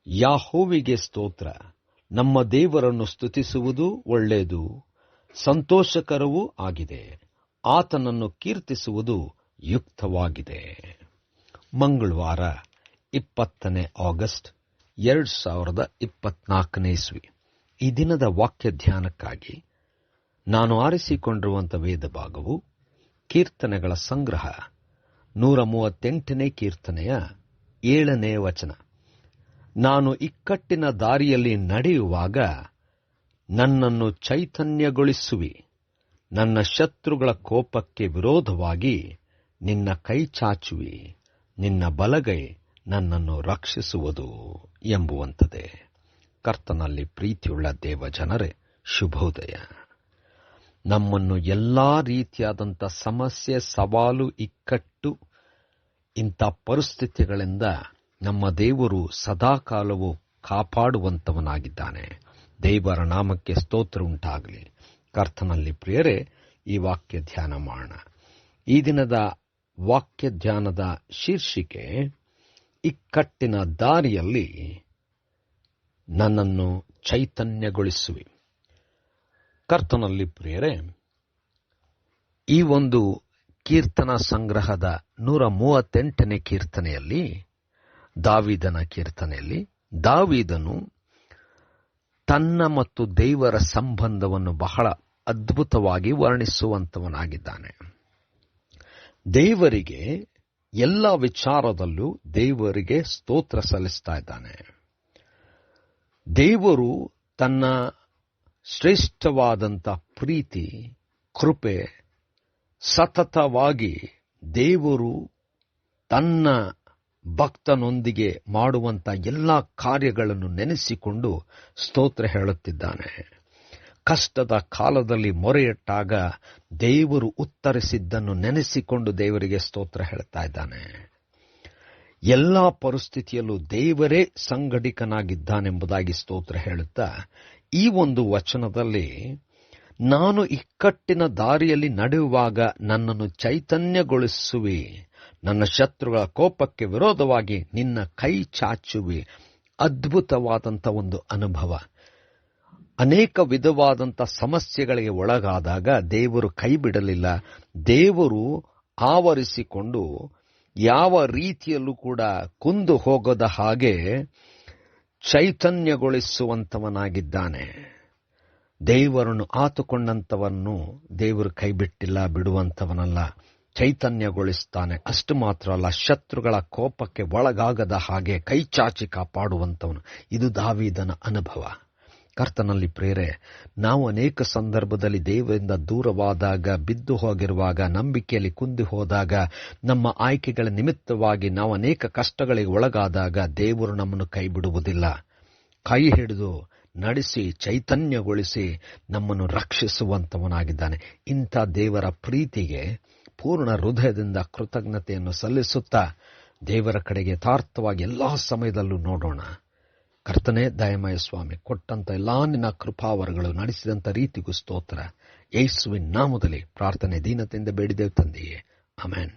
ಯಾಹೋವನಿಗೆ ಸ್ತೋತ್ರ. ನಮ್ಮ ದೇವರನ್ನು ಸ್ತುತಿಸುವುದು ಒಳ್ಳೆಯದು, ಸಂತೋಷಕರವೂ ಆಗಿದೆ. ಆತನನ್ನು ಕೀರ್ತಿಸುವುದು ಯುಕ್ತವಾಗಿದೆ. ಮಂಗಳವಾರ 20 ಆಗಸ್ಟ್ 2024 ಇಸ್ವಿ. ಈ ದಿನದ ವಾಕ್ಯ ಧ್ಯಾನಕ್ಕಾಗಿ ನಾನು ಆರಿಸಿಕೊಂಡಿರುವಂತಹ ವೇದ ಭಾಗವು ಕೀರ್ತನೆಗಳ ಸಂಗ್ರಹ 138ನೇ ಕೀರ್ತನೆಯ 7ನೇ ವಚನ. ನಾನು ಇಕ್ಕಟ್ಟಿನ ದಾರಿಯಲ್ಲಿ ನಡೆಯುವಾಗ ನನ್ನನ್ನು ಚೈತನ್ಯಗೊಳಿಸುವಿ, ನನ್ನ ಶತ್ರುಗಳ ಕೋಪಕ್ಕೆ ವಿರೋಧವಾಗಿ ನಿನ್ನ ಕೈ ಚಾಚುವಿ, ನಿನ್ನ ಬಲಗೈ ನನ್ನನ್ನು ರಕ್ಷಿಸುವುದು ಎಂಬುವಂಥದ್ದೇ. ಕರ್ತನಲ್ಲಿ ಪ್ರೀತಿಯುಳ್ಳ ದೇವಜನರೇ, ಶುಭೋದಯ. ನಮ್ಮನ್ನು ಎಲ್ಲಾ ರೀತಿಯಾದಂಥ ಸಮಸ್ಯೆ, ಸವಾಲು, ಇಕ್ಕಟ್ಟು, ಇಂಥ ಪರಿಸ್ಥಿತಿಗಳಿಂದ ನಮ್ಮ ದೇವರು ಸದಾಕಾಲವೂ ಕಾಪಾಡುವಂತವನಾಗಿದ್ದಾನೆ. ದೇವರ ನಾಮಕ್ಕೆ ಸ್ತೋತ್ರ ಉಂಟಾಗಲಿ. ಕರ್ತನಲ್ಲಿ ಪ್ರಿಯರೇ, ಈ ವಾಕ್ಯ ಧ್ಯಾನ ಮಾಡೋಣ. ಈ ದಿನದ ವಾಕ್ಯ ಧ್ಯಾನದ ಶೀರ್ಷಿಕೆ ಇಕ್ಕಟ್ಟಿನ ದಾರಿಯಲ್ಲಿ ನನ್ನನ್ನು ಚೈತನ್ಯಗೊಳಿಸುವಿ. ಕರ್ತನಲ್ಲಿ ಪ್ರಿಯರೇ, ಈ ಒಂದು ಕೀರ್ತನಾ ಸಂಗ್ರಹದ 138ನೇ ಕೀರ್ತನೆಯಲ್ಲಿ, ದಾವೀದನ ಕೀರ್ತನೆಯಲ್ಲಿ, ದಾವೀದನು ತನ್ನ ಮತ್ತು ದೇವರ ಸಂಬಂಧವನ್ನು ಬಹಳ ಅದ್ಭುತವಾಗಿ ವರ್ಣಿಸುವಂತವನಾಗಿದ್ದಾನೆ. ದೇವರಿಗೆ ಎಲ್ಲ ವಿಚಾರದಲ್ಲೂ ದೇವರಿಗೆ ಸ್ತೋತ್ರ ಸಲ್ಲಿಸ್ತಾ ಇದ್ದಾನೆ. ದೇವರು ತನ್ನ ಶ್ರೇಷ್ಠವಾದಂಥ ಪ್ರೀತಿ, ಕೃಪೆ, ಸತತವಾಗಿ ದೇವರು ತನ್ನ ಭಕ್ತನೊಂದಿಗೆ ಮಾಡುವಂಥ ಎಲ್ಲ ಕಾರ್ಯಗಳನ್ನು ನೆನೆಸಿಕೊಂಡು ಸ್ತೋತ್ರ ಹೇಳುತ್ತಿದ್ದಾನೆ. ಕಷ್ಟದ ಕಾಲದಲ್ಲಿ ಮೊರೆಯಿಟ್ಟಾಗ ದೇವರು ಉತ್ತರಿಸಿದ್ದನ್ನು ನೆನೆಸಿಕೊಂಡು ದೇವರಿಗೆ ಸ್ತೋತ್ರ ಹೇಳ್ತಾ ಇದ್ದಾನೆ. ಎಲ್ಲ ಪರಿಸ್ಥಿತಿಯಲ್ಲೂ ದೇವರೇ ಸಂಘಟಿಕನಾಗಿದ್ದಾನೆಂಬುದಾಗಿ ಸ್ತೋತ್ರ ಹೇಳುತ್ತಾ, ಈ ಒಂದು ವಚನದಲ್ಲಿ ನಾನು ಇಕ್ಕಟ್ಟಿನ ದಾರಿಯಲ್ಲಿ ನಡೆಯುವಾಗ ನನ್ನನ್ನು ಚೈತನ್ಯಗೊಳಿಸುವಿ, ನನ್ನ ಶತ್ರುಗಳ ಕೋಪಕ್ಕೆ ವಿರೋಧವಾಗಿ ನಿನ್ನ ಕೈ ಚಾಚುವಿ. ಅದ್ಭುತವಾದಂಥ ಒಂದು ಅನುಭವ. ಅನೇಕ ವಿಧವಾದಂಥ ಸಮಸ್ಯೆಗಳಿಗೆ ಒಳಗಾದಾಗ ದೇವರು ಕೈ ಬಿಡಲಿಲ್ಲ. ದೇವರು ಆವರಿಸಿಕೊಂಡು ಯಾವ ರೀತಿಯಲ್ಲೂ ಕೂಡ ಕುಂದು ಹೋಗದ ಹಾಗೆ ಚೈತನ್ಯಗೊಳಿಸುವಂತವನಾಗಿದ್ದಾನೆ. ದೇವರನ್ನು ಆತುಕೊಂಡಂತವನ್ನು ದೇವರು ಕೈ ಬಿಟ್ಟಿಲ್ಲ, ಬಿಡುವಂತವನಲ್ಲ, ಚೈತನ್ಯಗೊಳಿಸ್ತಾನೆ. ಅಷ್ಟು ಮಾತ್ರ ಅಲ್ಲ, ಶತ್ರುಗಳ ಕೋಪಕ್ಕೆ ಒಳಗಾಗದ ಹಾಗೆ ಕೈ ಚಾಚಿ ಕಾಪಾಡುವಂತವನು. ಇದು ದಾವೀದನ ಅನುಭವ. ಕರ್ತನಲ್ಲಿ ಪ್ರೇರೆ, ನಾವು ಅನೇಕ ಸಂದರ್ಭದಲ್ಲಿ ದೇವರಿಂದ ದೂರವಾದಾಗ, ಬಿದ್ದು ಹೋಗಿರುವಾಗ, ನಂಬಿಕೆಯಲ್ಲಿ ಕುಂದಿ ಹೋದಾಗ, ನಮ್ಮ ಆಯ್ಕೆಗಳ ನಿಮಿತ್ತವಾಗಿ ನಾವು ಅನೇಕ ಕಷ್ಟಗಳಿಗೆ ಒಳಗಾದಾಗ ದೇವರು ನಮ್ಮನ್ನು ಕೈ ಬಿಡುವುದಿಲ್ಲ. ಕೈ ಹಿಡಿದು ನಡೆಸಿ ಚೈತನ್ಯಗೊಳಿಸಿ ನಮ್ಮನ್ನು ರಕ್ಷಿಸುವಂತವನಾಗಿದ್ದಾನೆ. ಇಂಥ ದೇವರ ಪ್ರೀತಿಗೆ ಪೂರ್ಣ ಹೃದಯದಿಂದ ಕೃತಜ್ಞತೆಯನ್ನು ಸಲ್ಲಿಸುತ್ತಾ ದೇವರ ಕಡೆಗೆ ಯಥಾರ್ಥವಾಗಿ ಎಲ್ಲಾ ಸಮಯದಲ್ಲೂ ನೋಡೋಣ. ಕರ್ತನೇ, ದಯಮಯ ಸ್ವಾಮಿ, ಕೊಟ್ಟಂತ ಎಲ್ಲಾ ನಿನ್ನ ಕೃಪಾವರಗಳು, ನಡೆಸಿದಂಥ ರೀತಿಗೂ ಸ್ತೋತ್ರ. ಯೇಸುವಿನ ನಾಮದಲ್ಲಿ ಪ್ರಾರ್ಥನೆ ದೀನತೆಯಿಂದ ಬೇಡಿದೆವು ತಂದೆಯೇ, ಆಮೆನ್.